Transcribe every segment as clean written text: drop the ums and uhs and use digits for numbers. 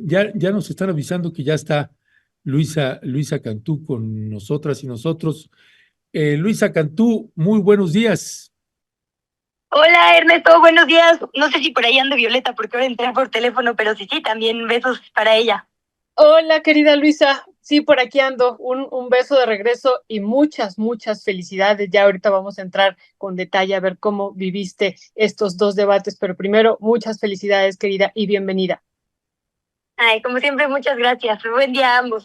ya nos están avisando que ya está Luisa Cantú con nosotras y nosotros. Luisa Cantú, muy buenos días. Hola Ernesto, buenos días. No sé si por ahí ande Violeta porque ahora entré por teléfono, pero sí, también besos para ella. Hola, querida Luisa. Sí, por aquí ando. Un beso de regreso y muchas felicidades. Ya ahorita vamos a entrar con detalle a ver cómo viviste estos dos debates, pero primero, muchas felicidades, querida, y bienvenida. Ay, como siempre, muchas gracias. Buen día a ambos.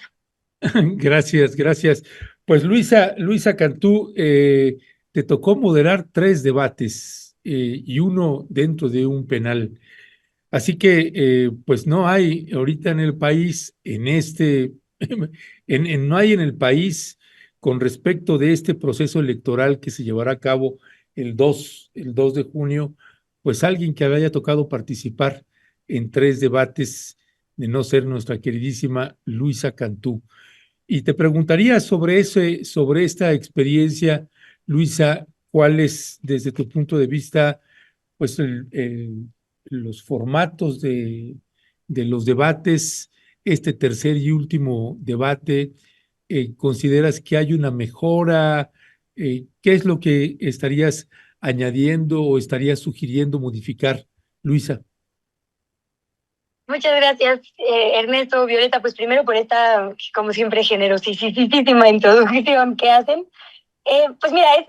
Gracias, gracias. Pues Luisa Cantú, te tocó moderar tres debates y uno dentro de un penal. Así que, pues no hay ahorita en el país, no hay en el país con respecto de este proceso electoral que se llevará a cabo el dos de junio, pues alguien que haya tocado participar en tres debates, de no ser nuestra queridísima Luisa Cantú. Y te preguntaría sobre esta experiencia, Luisa, ¿cuál es, desde tu punto de vista, pues los formatos de los debates, este tercer y último debate? ¿Consideras que hay una mejora? ¿Qué es lo que estarías añadiendo o estarías sugiriendo modificar, Luisa? Muchas gracias, Ernesto, Violeta, pues primero por esta, como siempre, generosísima introducción que hacen. Pues mira, es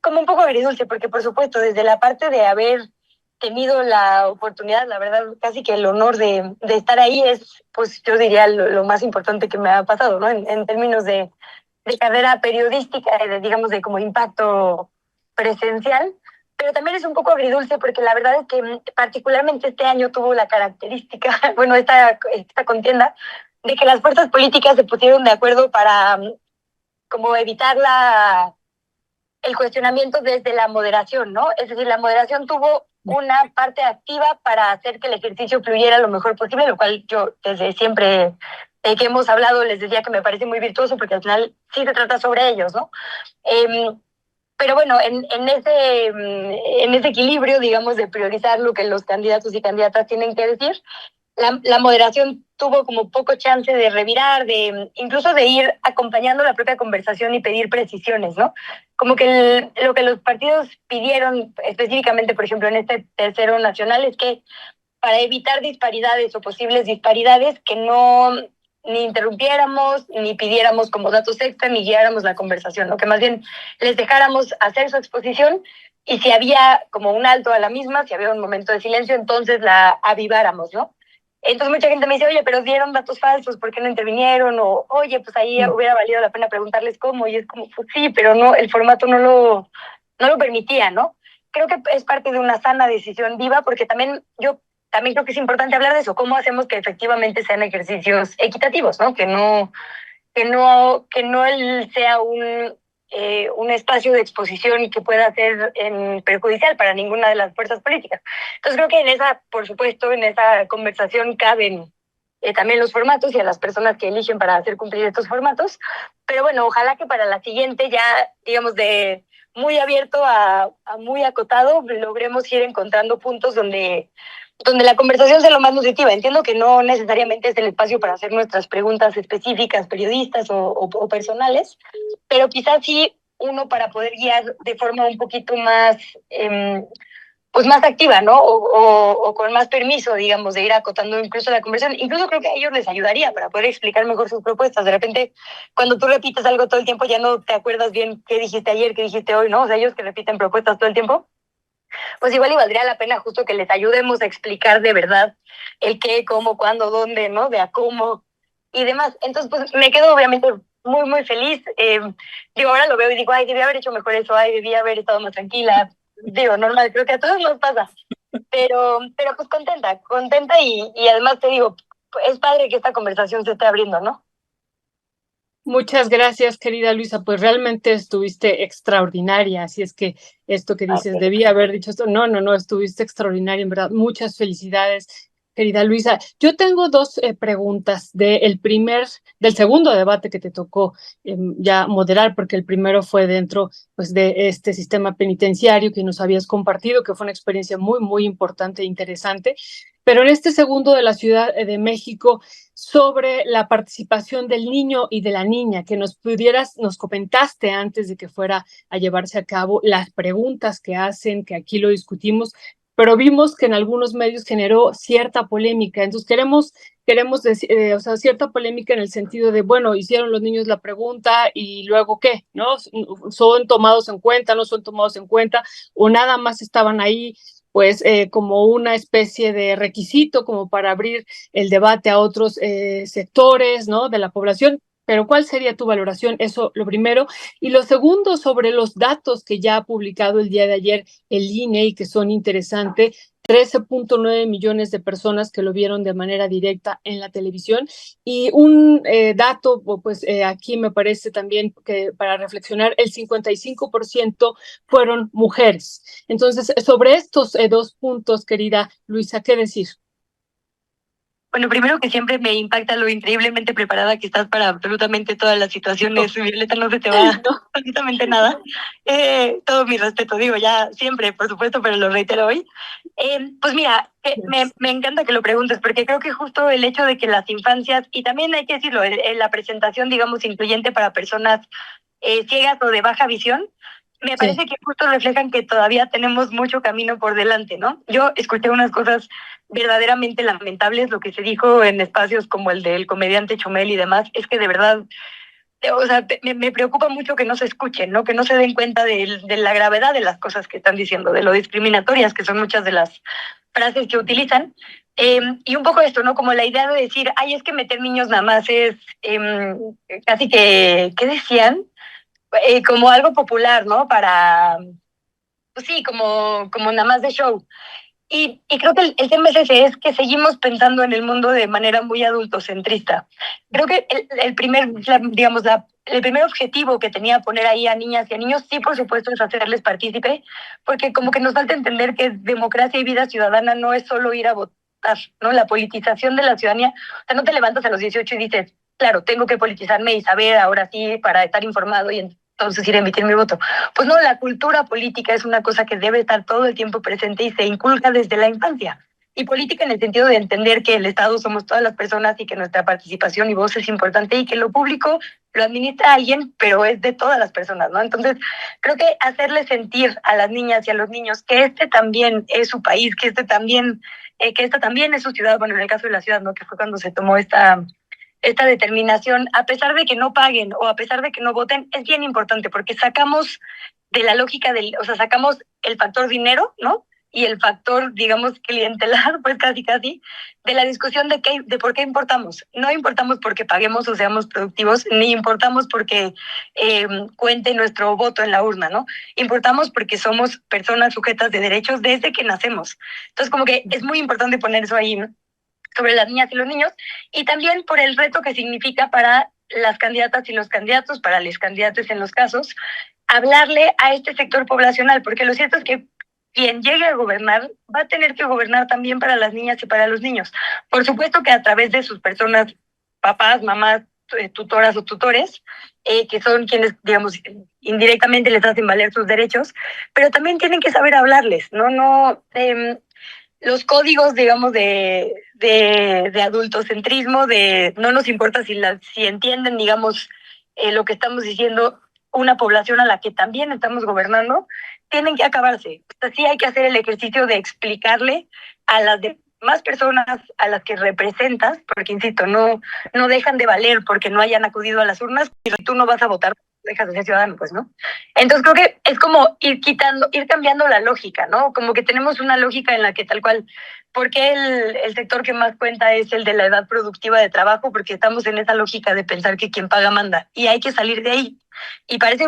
como un poco agridulce, porque por supuesto, desde la parte de haber tenido la oportunidad, la verdad, casi que el honor de estar ahí es, pues yo diría, lo más importante que me ha pasado, ¿no? En términos de carrera periodística, digamos, de como impacto presencial, pero también es un poco agridulce porque la verdad es que particularmente este año tuvo la característica, bueno, esta contienda, de que las fuerzas políticas se pusieron de acuerdo para como evitar el cuestionamiento desde la moderación, ¿no? Es decir, la moderación tuvo una parte activa para hacer que el ejercicio fluyera lo mejor posible, lo cual yo desde siempre que hemos hablado les decía que me parece muy virtuoso porque al final sí se trata sobre ellos, ¿no? Eh, pero bueno, en ese equilibrio, digamos, de priorizar lo que los candidatos y candidatas tienen que decir, la moderación tuvo como poco chance de revirar, incluso de ir acompañando la propia conversación y pedir precisiones, ¿no? Como que lo que los partidos pidieron específicamente, por ejemplo, en este tercero nacional, es que para evitar disparidades o posibles disparidades, que no ni interrumpiéramos, ni pidiéramos como datos extra, ni guiáramos la conversación, ¿no? Que más bien les dejáramos hacer su exposición y si había como un alto a la misma, si había un momento de silencio, entonces la aviváramos, ¿no? Entonces mucha gente me dice, oye, pero dieron datos falsos, ¿por qué no intervinieron? O, oye, pues ahí hubiera valido la pena preguntarles cómo. Y es como, pues sí, pero no, el formato no lo permitía, ¿no? Creo que es parte de una sana decisión viva, porque yo también creo que es importante hablar de eso, cómo hacemos que efectivamente sean ejercicios equitativos, ¿no? Que no él sea un espacio de exposición y que pueda ser perjudicial para ninguna de las fuerzas políticas. Entonces creo que por supuesto, en esa conversación caben también los formatos y a las personas que eligen para hacer cumplir estos formatos, pero bueno, ojalá que para la siguiente ya, digamos, de muy abierto a muy acotado, logremos ir encontrando puntos donde la conversación sea lo más nutritiva. Entiendo que no necesariamente es el espacio para hacer nuestras preguntas específicas, periodistas o personales, pero quizás sí uno para poder guiar de forma un poquito más, pues más activa, ¿no? O con más permiso, digamos, de ir acotando incluso la conversación. Incluso creo que a ellos les ayudaría para poder explicar mejor sus propuestas. De repente, cuando tú repites algo todo el tiempo, ya no te acuerdas bien qué dijiste ayer, qué dijiste hoy, ¿no? O sea, ellos que repiten propuestas todo el tiempo, pues igual y valdría la pena justo que les ayudemos a explicar de verdad el qué, cómo, cuándo, dónde, ¿no? De a cómo y demás. Entonces, pues me quedo obviamente muy feliz. Digo, ahora lo veo y digo, ay, debí haber hecho mejor eso, ay, debí haber estado más tranquila. Digo, normal, creo que a todos nos pasa. Pero pues contenta y además te digo, es padre que esta conversación se esté abriendo, ¿no? Muchas gracias, querida Luisa. Pues realmente estuviste extraordinaria. Así es que esto que dices, Okay. debía haber dicho esto. No, estuviste extraordinaria, en verdad. Muchas felicidades, querida Luisa. Yo tengo dos preguntas del segundo debate que te tocó ya moderar, porque el primero fue dentro, pues, de este sistema penitenciario que nos habías compartido, que fue una experiencia muy importante e interesante. pero en este segundo de la Ciudad de México, sobre la participación del niño y de la niña, que nos comentaste antes de que fuera a llevarse a cabo las preguntas que hacen, que aquí lo discutimos, pero vimos que en algunos medios generó cierta polémica. Entonces queremos decir, o sea, cierta polémica en el sentido de, bueno, hicieron los niños la pregunta y luego qué, ¿no? ¿Son tomados en cuenta, no son tomados en cuenta, o nada más estaban ahí pues como una especie de requisito como para abrir el debate a otros sectores, ¿no?, de la población? Pero ¿cuál sería tu valoración? Eso lo primero. Y lo segundo, sobre los datos que ya ha publicado el día de ayer el INE y que son interesantes: 13.9 millones de personas que lo vieron de manera directa en la televisión. Y un dato, pues aquí me parece también que para reflexionar, el 55% fueron mujeres. Entonces, sobre estos dos puntos, querida Luisa, ¿qué decir? Bueno, primero que siempre me impacta lo increíblemente preparada que estás para absolutamente todas las situaciones. Violeta, no se te va No. absolutamente nada. Todo mi respeto, digo, ya siempre, por supuesto, pero lo reitero hoy. Pues mira, me encanta que lo preguntes, porque creo que justo el hecho de que las infancias, y también hay que decirlo, la presentación, digamos, incluyente para personas ciegas o de baja visión, me parece que justo reflejan que todavía tenemos mucho camino por delante, ¿no? Yo escuché unas cosas verdaderamente lamentables. Lo que se dijo en espacios como el del comediante Chumel y demás, es que de verdad, o sea, me preocupa mucho que no se escuchen, ¿no? Que no se den cuenta de la gravedad de las cosas que están diciendo, de lo discriminatorias que son muchas de las frases que utilizan. Y un poco esto, ¿no? Como la idea de decir, ay, es que meter niños nada más es casi que, ¿qué decían? Como algo popular, ¿no? Para, pues sí, como nada más de show. Y creo que el tema es ese, es que seguimos pensando en el mundo de manera muy adultocentrista. Creo que el primer, digamos, el primer objetivo que tenía poner ahí a niñas y a niños, sí, por supuesto, es hacerles partícipe, porque como que nos falta entender que democracia y vida ciudadana no es solo ir a votar, ¿no? La politización de la ciudadanía, o sea, no te levantas a los 18 y dices, claro, tengo que politizarme y saber ahora sí para estar informado y entonces ir a emitir mi voto. Pues no, la cultura política es una cosa que debe estar todo el tiempo presente y se inculca desde la infancia. Y política en el sentido de entender que el Estado somos todas las personas y que nuestra participación y voz es importante y que lo público lo administra alguien, pero es de todas las personas, ¿no? Entonces, creo que hacerle sentir a las niñas y a los niños que este también es su país, que esta también es su ciudad, bueno, en el caso de la ciudad, ¿no? Que fue cuando se tomó esta determinación, a pesar de que no paguen o a pesar de que no voten, es bien importante porque sacamos de la lógica o sea, sacamos el factor dinero, ¿no? Y el factor, digamos, clientelar, pues casi, de la discusión de por qué importamos. No importamos porque paguemos o seamos productivos, ni importamos porque cuente nuestro voto en la urna, ¿no? Importamos porque somos personas sujetas de derechos desde que nacemos. Entonces, como que es muy importante poner eso ahí, ¿no?, sobre las niñas y los niños, y también por el reto que significa para las candidatas y los candidatos, para los candidatos en los casos, hablarle a este sector poblacional, porque lo cierto es que quien llegue a gobernar va a tener que gobernar también para las niñas y para los niños. Por supuesto que a través de sus personas, papás, mamás, tutoras o tutores, que son quienes, digamos, indirectamente les hacen valer sus derechos, pero también tienen que saber hablarles, ¿no? Los códigos, digamos, de adultocentrismo, de no nos importa si entienden, digamos, lo que estamos diciendo, una población a la que también estamos gobernando, tienen que acabarse. O sea, sí hay que hacer el ejercicio de explicarle a las demás personas a las que representas, porque insisto, no dejan de valer porque no hayan acudido a las urnas, pero tú no vas a votar, dejas de ser ciudadano, pues, ¿no? Entonces creo que es como ir cambiando la lógica, ¿no? Como que tenemos una lógica en la que tal cual, porque el sector que más cuenta es el de la edad productiva de trabajo, porque estamos en esa lógica de pensar que quien paga manda, y hay que salir de ahí. Y parece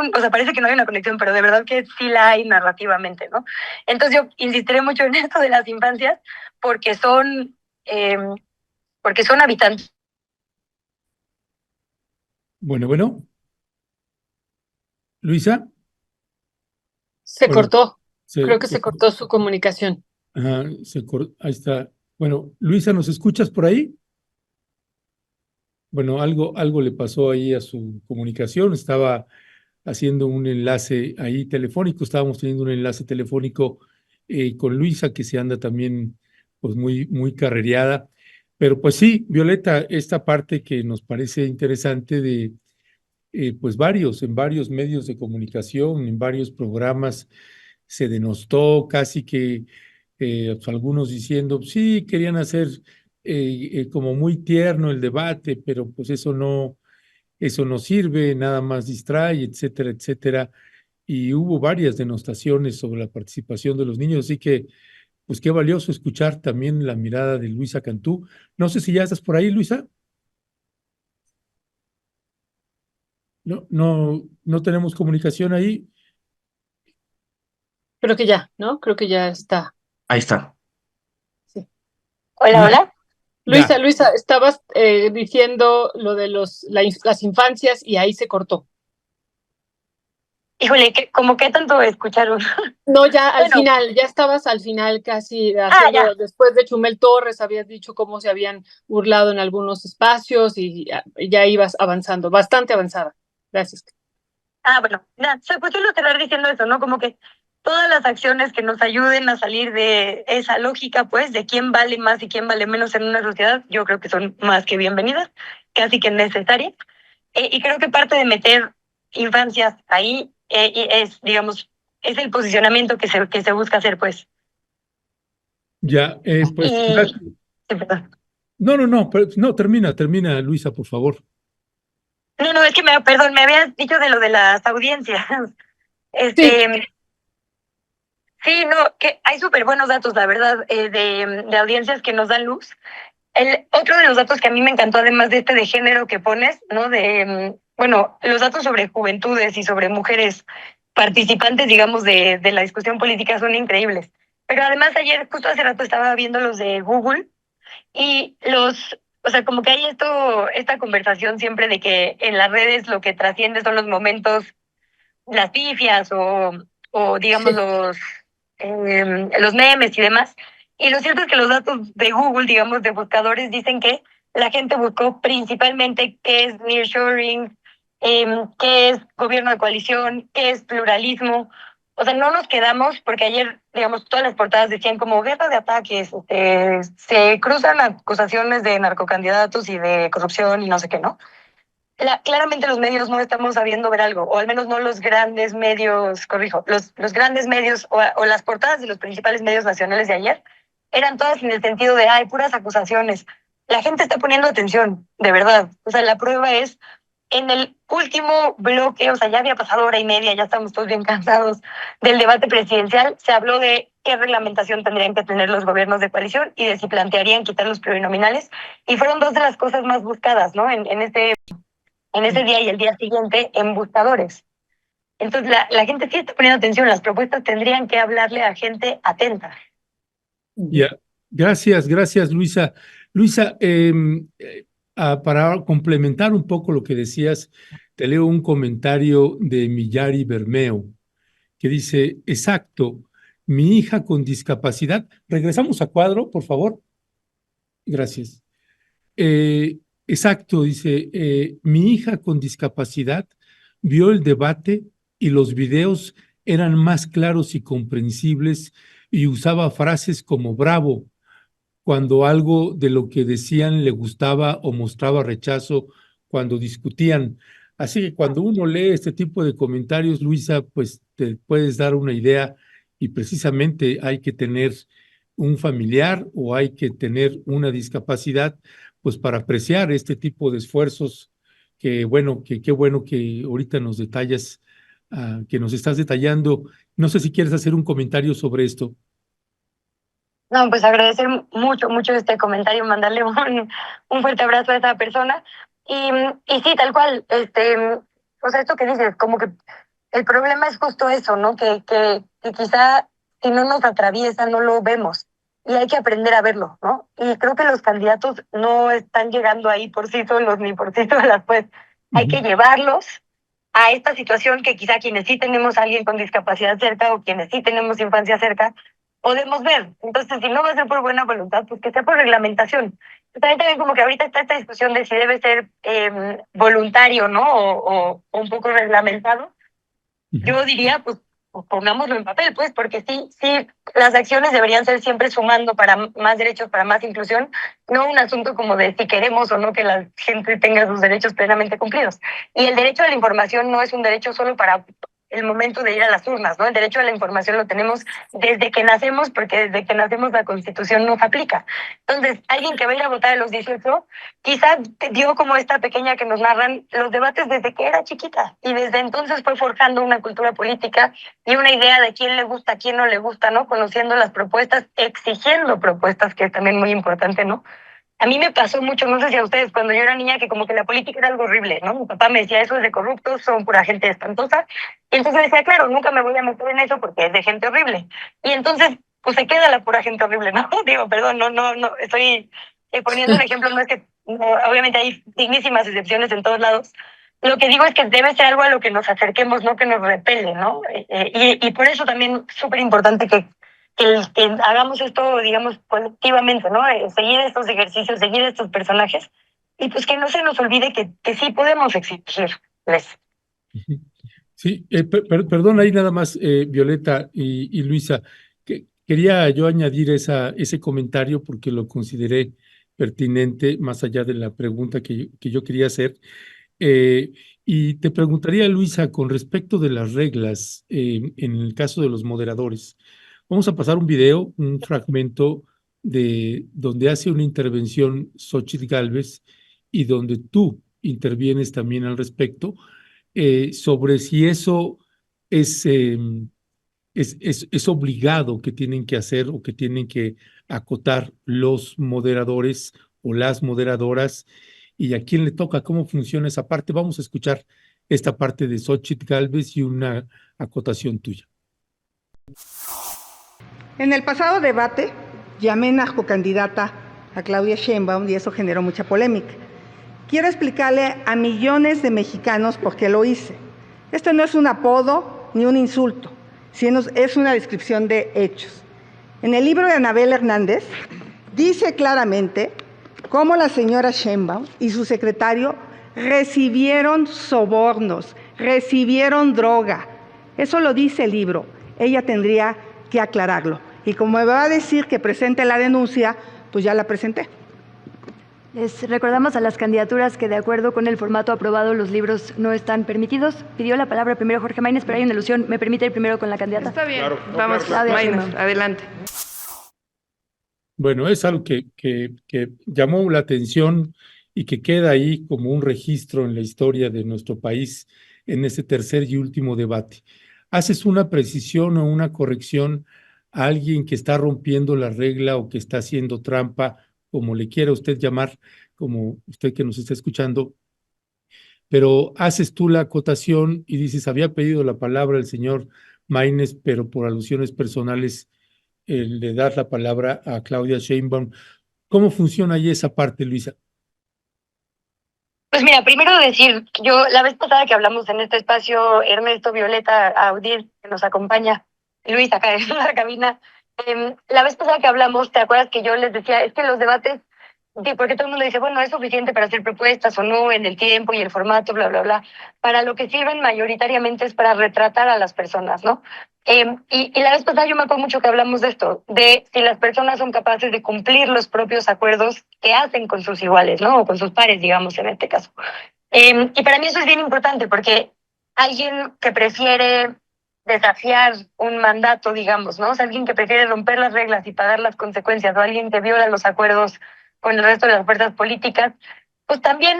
que no hay una conexión, pero de verdad que sí la hay narrativamente, ¿no? Entonces yo insistiré mucho en esto de las infancias, porque eh, son habitantes. Bueno. Luisa. Se Bueno, cortó, creo se, que se se, cortó su comunicación. ahí está. Bueno, Luisa, ¿nos escuchas por ahí? Bueno, algo le pasó ahí a su comunicación. Estaba haciendo un enlace ahí telefónico, estábamos teniendo un enlace telefónico con Luisa, que se anda también pues muy carrereada. Pero pues sí, Violeta, esta parte que nos parece interesante de pues en varios medios de comunicación, en varios programas se denostó casi que pues, algunos diciendo, sí, querían hacer como muy tierno el debate, pero pues eso no sirve, nada más distrae, etcétera, etcétera. Y hubo varias denostaciones sobre la participación de los niños, así que pues qué valioso escuchar también la mirada de Luisa Cantú. No sé si ya estás por ahí, Luisa. No tenemos comunicación ahí. Creo que ya, ¿no? Creo que ya está. Ahí está. Sí. Hola, Luisa, hola. ya. Luisa, estabas diciendo lo de las infancias y ahí se cortó. Híjole, ¿cómo que tanto escucharon? No, ya al Bueno, final, ya estabas al final casi ya. haciendo, después de Chumel Torres, habías dicho cómo se habían burlado en algunos espacios y ya ibas avanzando, bastante avanzada. Gracias. Bueno, nada, pues solo cerrar diciendo eso, ¿no? Como que todas las acciones que nos ayuden a salir de esa lógica, pues, de quién vale más y quién vale menos en una sociedad, yo creo que son más que bienvenidas, casi que necesarias. Y creo que parte de meter infancias ahí es, digamos, es el posicionamiento que se busca hacer, pues. Ya, pues, Y, gracias. sí, perdón. No, termina, Luisa, por favor. No, es que perdón, me habías dicho de lo de las audiencias. Sí, Este, sí, no, que hay súper buenos datos, la verdad, de audiencias que nos dan luz. Otro de los datos que a mí me encantó, además de este de género que pones, ¿no? Bueno, los datos sobre juventudes y sobre mujeres participantes, digamos, de la discusión política son increíbles. Pero además ayer, justo hace rato, estaba viendo los de Google y o sea, como que hay esta conversación siempre de que en las redes lo que trasciende son los momentos, las pifias o digamos sí, los memes y demás. Y lo cierto es que los datos de Google, digamos, de buscadores, dicen que la gente buscó principalmente qué es nearshoring, qué es gobierno de coalición, qué es pluralismo. O sea, no nos quedamos, porque ayer, digamos, todas las portadas decían como guerra de ataques, se cruzan acusaciones de narcocandidatos y de corrupción y no sé qué, ¿no? Claramente los medios no estamos sabiendo ver algo, o al menos no los grandes medios, corrijo, los grandes medios o las portadas de los principales medios nacionales de ayer eran todas en el sentido de, hay puras acusaciones. La gente está poniendo atención, de verdad. O sea, la prueba es, en el último bloque, o sea, ya había pasado hora y media, ya estamos todos bien cansados del debate presidencial, se habló de qué reglamentación tendrían que tener los gobiernos de coalición y de si plantearían quitar los plurinominales. Y fueron dos de las cosas más buscadas, ¿no? En ese día y el día siguiente en buscadores. Entonces la gente sí está poniendo atención, las propuestas tendrían que hablarle a gente atenta. Ya, gracias, Luisa. Luisa, para complementar un poco lo que decías, te leo un comentario de Millari Bermeo que dice, exacto, mi hija con discapacidad. Regresamos a cuadro, por favor. Gracias. Eh, exacto, dice, mi hija con discapacidad vio el debate y los videos eran más claros y comprensibles y usaba frases como bravo cuando algo de lo que decían le gustaba o mostraba rechazo cuando discutían. Así que cuando uno lee este tipo de comentarios, Luisa, pues te puedes dar una idea y precisamente hay que tener un familiar o hay que tener una discapacidad, pues para apreciar este tipo de esfuerzos que bueno, que qué bueno que ahorita nos detallas, que nos estás detallando. No sé si quieres hacer un comentario sobre esto. No, pues agradecer mucho este comentario, mandarle un fuerte abrazo a esa persona. Y sí, tal cual, o sea, esto que dices, como que el problema es justo eso, ¿no? Que quizá si no nos atraviesa no lo vemos y hay que aprender a verlo, ¿no? Y creo que los candidatos no están llegando ahí por sí solos ni por sí solas, pues hay que llevarlos a esta situación que quizá quienes sí tenemos a alguien con discapacidad cerca o quienes sí tenemos infancia cerca, podemos ver. Entonces, si no va a ser por buena voluntad, pues que sea por reglamentación. También como que ahorita está esta discusión de si debe ser voluntario, ¿no? O un poco reglamentado. Yo diría, pues, pongámoslo en papel, pues, porque sí, las acciones deberían ser siempre sumando para más derechos, para más inclusión, no un asunto como de si queremos o no que la gente tenga sus derechos plenamente cumplidos. Y el derecho a la información no es un derecho solo para el momento de ir a las urnas, ¿no? El derecho a la información lo tenemos desde que nacemos, porque desde que nacemos la Constitución nos aplica. Entonces, alguien que va a ir a votar a los 18, quizás dio como esta pequeña que nos narran los debates desde que era chiquita, y desde entonces fue forjando una cultura política y una idea de quién le gusta, quién no le gusta, ¿no? Conociendo las propuestas, exigiendo propuestas, que es también muy importante, ¿no? A mí me pasó mucho, no sé si a ustedes, cuando yo era niña, que como que la política era algo horrible, ¿no? Mi papá me decía, eso es de corruptos, son pura gente espantosa. Y entonces decía, claro, nunca me voy a meter en eso porque es de gente horrible. Y entonces, pues se queda la pura gente horrible, ¿no? Digo, perdón, no, estoy poniendo un ejemplo, no es que, no, obviamente hay dignísimas excepciones en todos lados. Lo que digo es que debe ser algo a lo que nos acerquemos, no que nos repele, ¿no? Y por eso también es súper importante que hagamos esto, digamos, colectivamente, ¿no? Seguir estos ejercicios, seguir estos personajes, y pues que no se nos olvide que sí podemos exigirles. Sí, perdón, ahí nada más, Violeta y Luisa, que quería yo añadir ese comentario porque lo consideré pertinente, más allá de la pregunta que yo quería hacer. Eh, y te preguntaría, Luisa, con respecto de las reglas, en el caso de los moderadores. Vamos a pasar un video, un fragmento de donde hace una intervención Xóchitl Gálvez y donde tú intervienes también al respecto, sobre si eso es, es obligado que tienen que hacer o que tienen que acotar los moderadores o las moderadoras, y a quién le toca, cómo funciona esa parte. Vamos a escuchar esta parte de Xóchitl Gálvez y una acotación tuya. En el pasado debate llamé narcocandidata a Claudia Sheinbaum y eso generó mucha polémica. Quiero explicarle a millones de mexicanos por qué lo hice. Esto no es un apodo ni un insulto, sino es una descripción de hechos. En el libro de Anabel Hernández dice claramente cómo la señora Sheinbaum y su secretario recibieron sobornos, recibieron droga. Eso lo dice el libro. Ella tendría que aclararlo. Y como me va a decir que presente la denuncia, pues ya la presenté. Les recordamos a las candidaturas que, de acuerdo con el formato aprobado, los libros no están permitidos. Pidió la palabra primero Jorge Maínez, pero hay una alusión. ¿Me permite ir primero con la candidata? Está bien, claro, vamos, claro. Maínez, adelante. Bueno, es algo que llamó la atención y que queda ahí como un registro en la historia de nuestro país en ese tercer y último debate. ¿Haces una precisión o una corrección a alguien que está rompiendo la regla o que está haciendo trampa, como le quiera usted llamar, como usted que nos está escuchando? Pero haces tú la acotación y dices, había pedido la palabra el señor Maínez, pero por alusiones personales le das la palabra a Claudia Sheinbaum. ¿Cómo funciona ahí esa parte, Luisa? Pues mira, primero decir, yo la vez pasada que hablamos en este espacio, Ernesto, Violeta, Audil, que nos acompaña, Luis acá en la cabina, la vez pasada que hablamos, ¿te acuerdas que yo les decía, es que los debates, sí, porque todo el mundo dice, bueno, es suficiente para hacer propuestas o no, en el tiempo y el formato, bla, bla, bla? Para lo que sirven mayoritariamente es para retratar a las personas, ¿no? Y la vez pasada yo me acuerdo mucho que hablamos de esto, de si las personas son capaces de cumplir los propios acuerdos que hacen con sus iguales, ¿no? O con sus pares, digamos, en este caso. Y para mí eso es bien importante porque alguien que prefiere desafiar un mandato, digamos, ¿no? O sea, alguien que prefiere romper las reglas y pagar las consecuencias, o alguien que viola los acuerdos con el resto de las fuerzas políticas, pues también,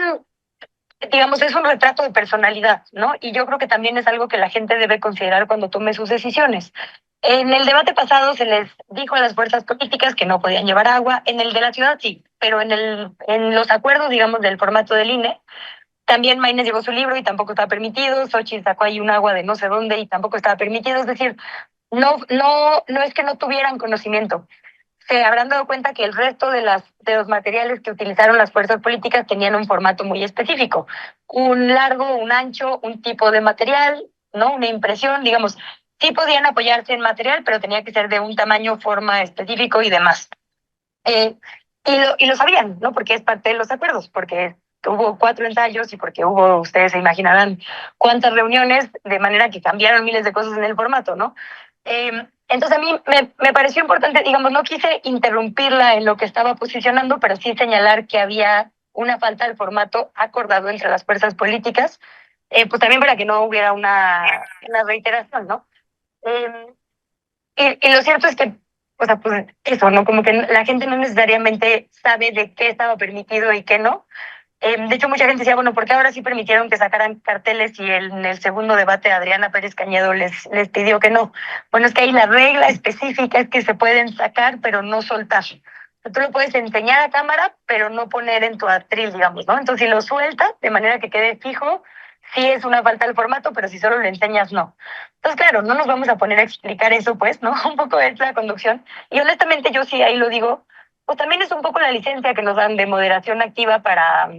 digamos, es un retrato de personalidad, ¿no? Y yo creo que también es algo que la gente debe considerar cuando tome sus decisiones. En el debate pasado se les dijo a las fuerzas políticas que no podían llevar agua, en el de la ciudad sí, pero en los acuerdos, digamos, del formato del INE, también Maínez llevó su libro y tampoco estaba permitido, Xochitl sacó ahí un agua de no sé dónde y tampoco estaba permitido, es decir, no es que no tuvieran conocimiento. Se habrán dado cuenta que el resto de los materiales que utilizaron las fuerzas políticas tenían un formato muy específico. Un largo, un ancho, un tipo de material, ¿no? Una impresión, digamos. Sí podían apoyarse en material, pero tenía que ser de un tamaño, forma específico y demás. Y lo sabían, ¿no? Porque es parte de los acuerdos, porque hubo 4 ensayos y porque hubo, ustedes se imaginarán, cuántas reuniones, de manera que cambiaron miles de cosas en el formato, ¿no? Entonces a mí me pareció importante, digamos, no quise interrumpirla en lo que estaba posicionando, pero sí señalar que había una falta del formato acordado entre las fuerzas políticas, pues también para que no hubiera una reiteración, ¿no? Y lo cierto es que, o sea, pues eso, ¿no? Como que la gente no necesariamente sabe de qué estaba permitido y qué no. De hecho, mucha gente decía, bueno, ¿por qué ahora sí permitieron que sacaran carteles y en el segundo debate Adriana Pérez Cañedo les pidió que no? Bueno, es que ahí la regla específica es que se pueden sacar, pero no soltar. Tú lo puedes enseñar a cámara, pero no poner en tu atril, digamos, ¿no? Entonces, si lo sueltas de manera que quede fijo, sí es una falta del formato, pero si solo lo enseñas, no. Entonces, claro, no nos vamos a poner a explicar eso, pues, ¿no? Un poco es la conducción. Y honestamente, yo sí ahí lo digo, pues también es un poco la licencia que nos dan de moderación activa para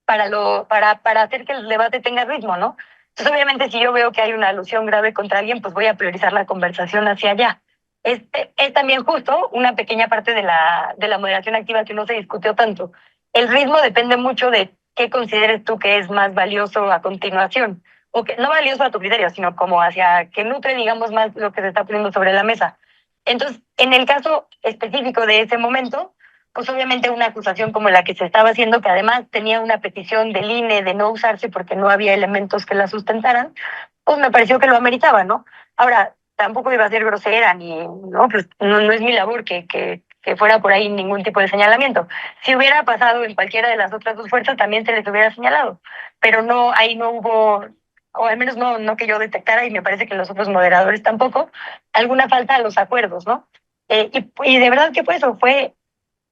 hacer que el debate tenga ritmo, ¿no? Entonces, obviamente, si yo veo que hay una alusión grave contra alguien, pues voy a priorizar la conversación hacia allá. Es también justo una pequeña parte de la moderación activa que no se discutió tanto. El ritmo depende mucho de qué consideres tú que es más valioso a continuación, o que no valioso a tu criterio, sino como hacia que nutre, digamos, más lo que se está poniendo sobre la mesa. Entonces, en el caso específico de ese momento, pues obviamente una acusación como la que se estaba haciendo, que además tenía una petición del INE de no usarse porque no había elementos que la sustentaran, pues me pareció que lo ameritaba, ¿no? Ahora, tampoco iba a ser grosera, ni, no, pues no es mi labor que fuera por ahí ningún tipo de señalamiento. Si hubiera pasado en cualquiera de las otras dos fuerzas, también se les hubiera señalado, pero no, ahí no hubo, o al menos no que yo detectara, y me parece que los otros moderadores tampoco, alguna falta a los acuerdos, ¿no? Y de verdad que pues eso fue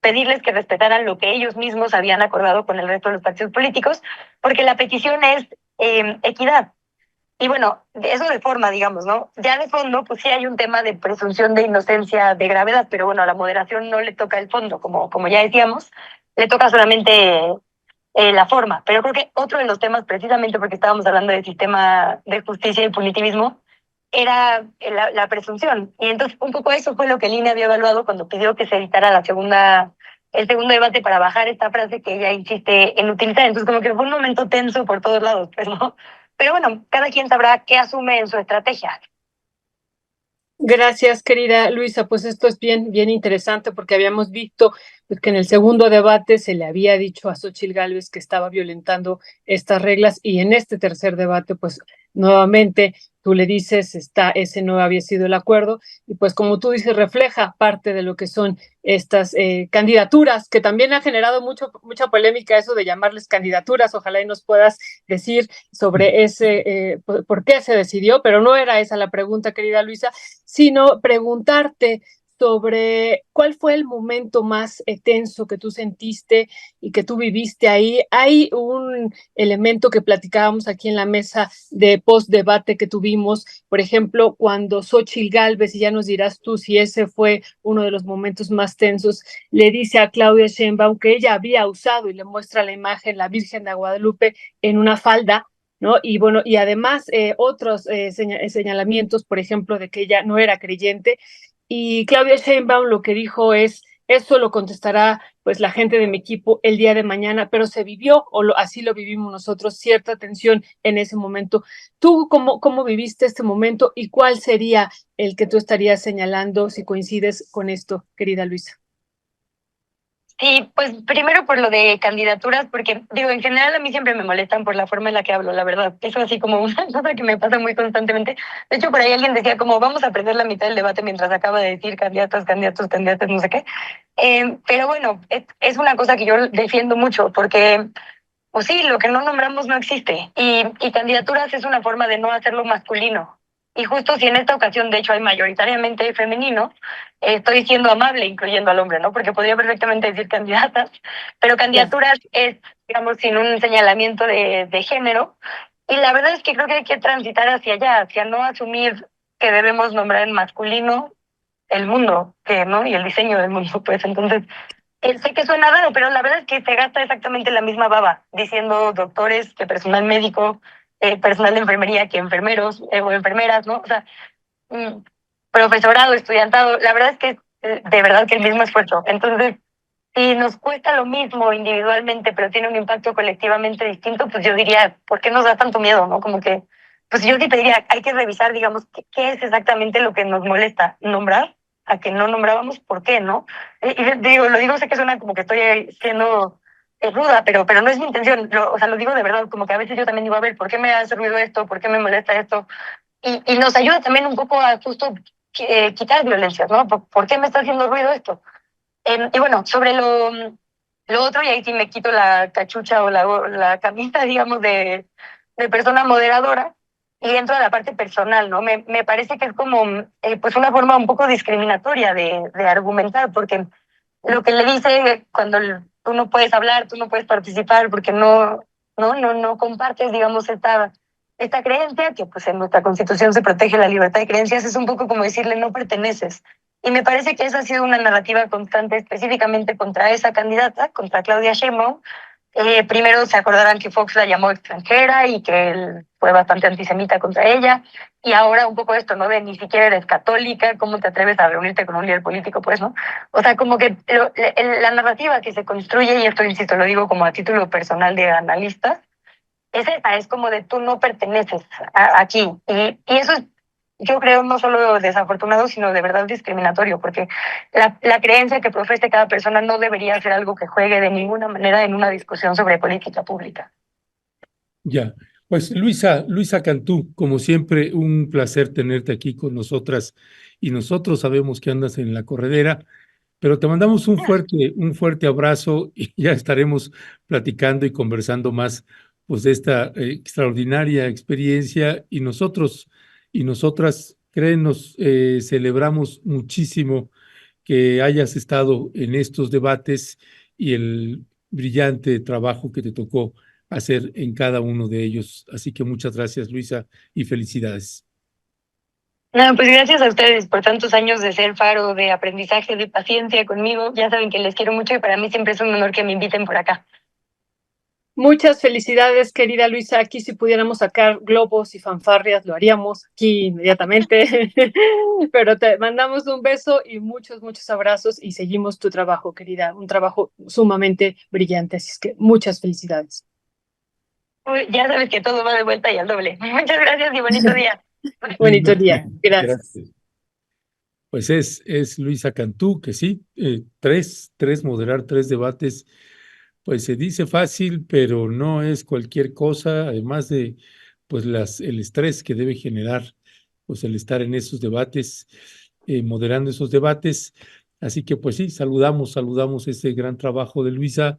pedirles que respetaran lo que ellos mismos habían acordado con el resto de los partidos políticos, porque la petición es equidad. Y bueno, eso de forma, digamos, ¿no? Ya de fondo, pues sí hay un tema de presunción de inocencia de gravedad, pero bueno, a la moderación no le toca el fondo, como ya decíamos, le toca solamente la forma. Pero creo que otro de los temas, precisamente porque estábamos hablando del sistema de justicia y punitivismo, era la presunción. Y entonces un poco eso fue lo que el INE había evaluado cuando pidió que se editara el segundo debate para bajar esta frase que ella insiste en utilizar. Entonces como que fue un momento tenso por todos lados, pues, ¿no? Pero bueno, cada quien sabrá qué asume en su estrategia. Gracias, querida Luisa. Pues esto es bien interesante porque habíamos visto pues, que en el segundo debate se le había dicho a Xóchitl Gálvez que estaba violentando estas reglas y en este tercer debate, pues nuevamente tú le dices, ese no había sido el acuerdo y pues como tú dices, refleja parte de lo que son estas candidaturas, que también ha generado mucha polémica eso de llamarles candidaturas. Ojalá y nos puedas decir sobre por qué se decidió, pero no era esa la pregunta, querida Luisa, sino preguntarte sobre cuál fue el momento más tenso que tú sentiste y que tú viviste ahí. Hay un elemento que platicábamos aquí en la mesa de post-debate que tuvimos, por ejemplo, cuando Xóchitl Gálvez, y ya nos dirás tú si ese fue uno de los momentos más tensos, le dice a Claudia Sheinbaum que ella había usado y le muestra la imagen, la Virgen de Guadalupe, en una falda, ¿no? Y bueno, y además otros señalamientos, por ejemplo, de que ella no era creyente. Y Claudia Sheinbaum lo que dijo es, eso lo contestará pues la gente de mi equipo el día de mañana, pero se vivió, así lo vivimos nosotros, cierta tensión en ese momento. ¿Tú cómo viviste este momento y cuál sería el que tú estarías señalando si coincides con esto, querida Luisa? Sí, pues primero por lo de candidaturas, porque digo, en general a mí siempre me molestan por la forma en la que hablo, la verdad. Eso así como una cosa que me pasa muy constantemente. De hecho, por ahí alguien decía como vamos a perder la mitad del debate mientras acaba de decir candidatos, no sé qué. Pero bueno, es una cosa que yo defiendo mucho, porque pues sí, lo que no nombramos no existe. Y candidaturas es una forma de no hacerlo masculino. Y justo si en esta ocasión, de hecho, hay mayoritariamente femenino, estoy siendo amable incluyendo al hombre, ¿no? Porque podría perfectamente decir candidatas, pero candidaturas es, digamos, sin un señalamiento de género. Y la verdad es que creo que hay que transitar hacia allá, hacia no asumir que debemos nombrar en masculino el mundo, ¿no? Y el diseño del mundo, pues entonces sé que suena raro, pero la verdad es que se gasta exactamente la misma baba, diciendo doctores que personal médico, personal de enfermería que enfermeros o enfermeras, ¿no? O sea, profesorado, estudiantado, la verdad es que de verdad que el mismo esfuerzo. Entonces, si nos cuesta lo mismo individualmente, pero tiene un impacto colectivamente distinto, pues yo diría, ¿por qué nos da tanto miedo, no? Como que, pues yo sí te diría, hay que revisar, digamos, qué es exactamente lo que nos molesta, nombrar a que no nombrábamos, ¿por qué, no? Y digo, lo digo, sé que suena como que estoy siendo ruda, pero no es mi intención, o sea, lo digo de verdad, como que a veces yo también digo, a ver, ¿por qué me hace ruido esto? ¿Por qué me molesta esto? Y nos ayuda también un poco a justo quitar violencias, ¿no? ¿Por qué me está haciendo ruido esto? Y bueno, sobre lo otro, y ahí sí me quito la cachucha o la camisa, digamos, de persona moderadora, y entro a la parte personal, ¿no? Me parece que es como pues una forma un poco discriminatoria de argumentar, porque lo que le dice cuando tú no puedes hablar, tú no puedes participar, porque no compartes, digamos, esta creencia, que pues en nuestra Constitución se protege la libertad de creencias, es un poco como decirle no perteneces. Y me parece que esa ha sido una narrativa constante específicamente contra esa candidata, contra Claudia Sheinbaum. Primero se acordarán que Fox la llamó extranjera y que él fue bastante antisemita contra ella. Y ahora un poco esto, ¿no? De ni siquiera eres católica, ¿cómo te atreves a reunirte con un líder político? Pues, ¿no? O sea, como que la narrativa que se construye, y esto, insisto, lo digo como a título personal de analista, es esa, es como de tú no perteneces aquí. Y eso es, yo creo, no solo desafortunado, sino de verdad discriminatorio, porque la creencia que profese cada persona no debería ser algo que juegue de ninguna manera en una discusión sobre política pública. Ya, pues Luisa Cantú, como siempre, un placer tenerte aquí con nosotras y nosotros sabemos que andas en la corredera, pero te mandamos un fuerte abrazo y ya estaremos platicando y conversando más pues de esta extraordinaria experiencia y nosotras, créenos, celebramos muchísimo que hayas estado en estos debates y el brillante trabajo que te tocó hacer en cada uno de ellos. Así que muchas gracias, Luisa, y felicidades. No, pues gracias a ustedes por tantos años de ser faro de aprendizaje, de paciencia conmigo. Ya saben que les quiero mucho y para mí siempre es un honor que me inviten por acá. Muchas felicidades, querida Luisa. Aquí si pudiéramos sacar globos y fanfarrias, lo haríamos aquí inmediatamente. Pero te mandamos un beso y muchos, muchos abrazos y seguimos tu trabajo, querida. Un trabajo sumamente brillante. Así es que muchas felicidades. Uy, ya sabes que todo va de vuelta y al doble. Muchas gracias y bonito día. Bonito día. Gracias. Gracias. Pues es Luisa Cantú, que sí, moderar tres debates, pues se dice fácil, pero no es cualquier cosa, además de pues el estrés que debe generar pues el estar en esos debates, moderando esos debates. Así que pues sí, saludamos ese gran trabajo de Luisa.